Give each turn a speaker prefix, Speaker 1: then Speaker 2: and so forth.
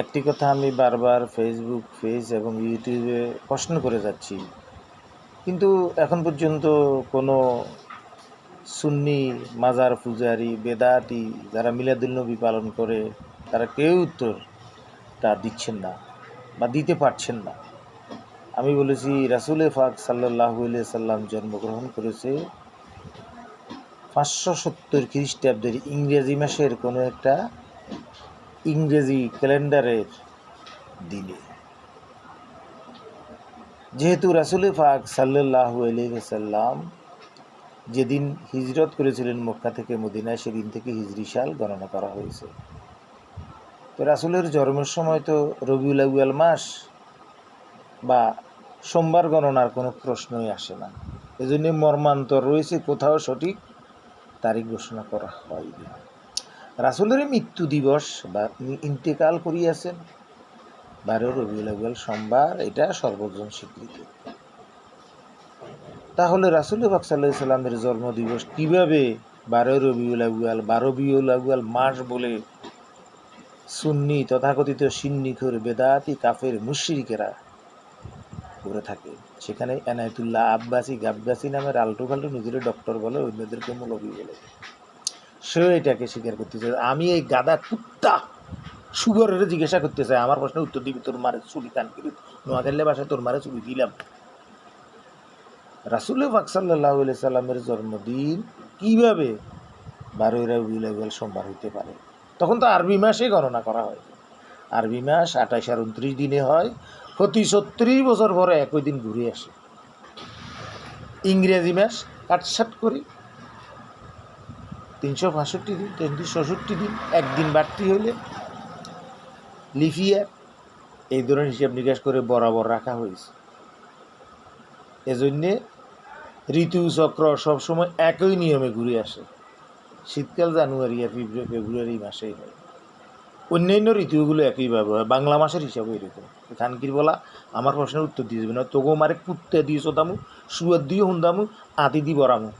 Speaker 1: একটি কথা আমি বারবার ফেসবুক পেজ এবং ইউটিউবে প্রশ্ন করে যাচ্ছি, কিন্তু এখন পর্যন্ত কোনো সুন্নি মাজার পূজারি বেদাতি যারা মিলাদুন্নবী পালন করে তারা কেউ উত্তরটা দিচ্ছেন না বা দিতে পারছেন না। আমি বলেছি রাসূল পাক সাল্লাল্লাহু আলাইহি সাল্লাম জন্মগ্রহণ করেছে 570 খ্রিস্টাব্দের ইংরেজি মাসের কোনো একটা ইংরেজি ক্যালেন্ডারের দিনে। যেহেতু রাসূল পাক সাল্লাল্লাহু আলাইহি ওয়াসাল্লাম যেদিন হিজরত করেছিলেন মক্কা থেকে মদিনায়, সেদিন থেকে হিজরি সাল গণনা করা হয়েছে। তো রাসূলের জন্মের সময় তো রবিউল আউয়াল মাস বা সোমবার গণনার কোনো প্রশ্নই আসে না। এজন্য মর্মান্তর রয়েছে, কোথাও সঠিক তারিখ ঘোষণা করা হয়নি। রাসূলের মৃত্যু দিবস বা ইন্তেকাল করিয়াছেন 12 রবিউল আউয়াল সোমবার, এটা সর্বজন স্বীকৃত। তাহলে রাসূল পাক সাল্লাল্লাহু আলাইহি সাল্লামের জন্মদিবস কীভাবে 12 রবিউল আউয়াল মাস বলে সুন্নি তথাকথিত সিন্নিখোর বেদাতি কাফের মুশরিকেরা করে থাকে? সেখানে এনায়েতুল্লাহ আব্বাসী গাব্বাসী নামের আলটু ফাল্টু নিজের ডক্টর বলে, অন্যদেরকে মৌলবী বলে, সেও এটাকে স্বীকার করতে চায়। আমি এই গাদা কুত্তা সুগরের জিজ্ঞাসা করতে চাই, আমার প্রশ্নের উত্তর দিবি, তোর মারে চুরি কান করি নোয়াখালী ভাষায় তোর মারে চুরি দিলাম। রাসূল পাক সাল্লাল্লাহু আলাইহি সাল্লামের জন্মদিন কিভাবে 12 রবিউল আউয়াল সোমবার হইতে পারে? তখন তো আরবি মাসে গণনা করা হয়। আরবি মাস 28 আর 29 দিনে হয়, প্রতি 36 বছর পরে একই দিন ঘুরে আসে। ইংরেজি মাস কাটসাট করি 365 দিন, 366 দিন, একদিন বাড়তি হইলে লিফিয়ার, এই ধরনের হিসাব নিকাশ করে বরাবর রাখা হয়েছে। এজন্যে ঋতুচক্র সবসময় একই নিয়মে ঘুরে আসে। শীতকাল জানুয়ারি আর ফেব্রুয়ারি মাসেই হয়, অন্যান্য ঋতুগুলো একইভাবে হয়, বাংলা মাসের হিসাবে এরকম। খানকির বলা আমার প্রশ্নের উত্তর দিয়ে দেবে না, তোগো মারে কুত্তে দিয়েছো দামু, শুয়ার দিয়ে হুন্দামু, আতি দি বরামু।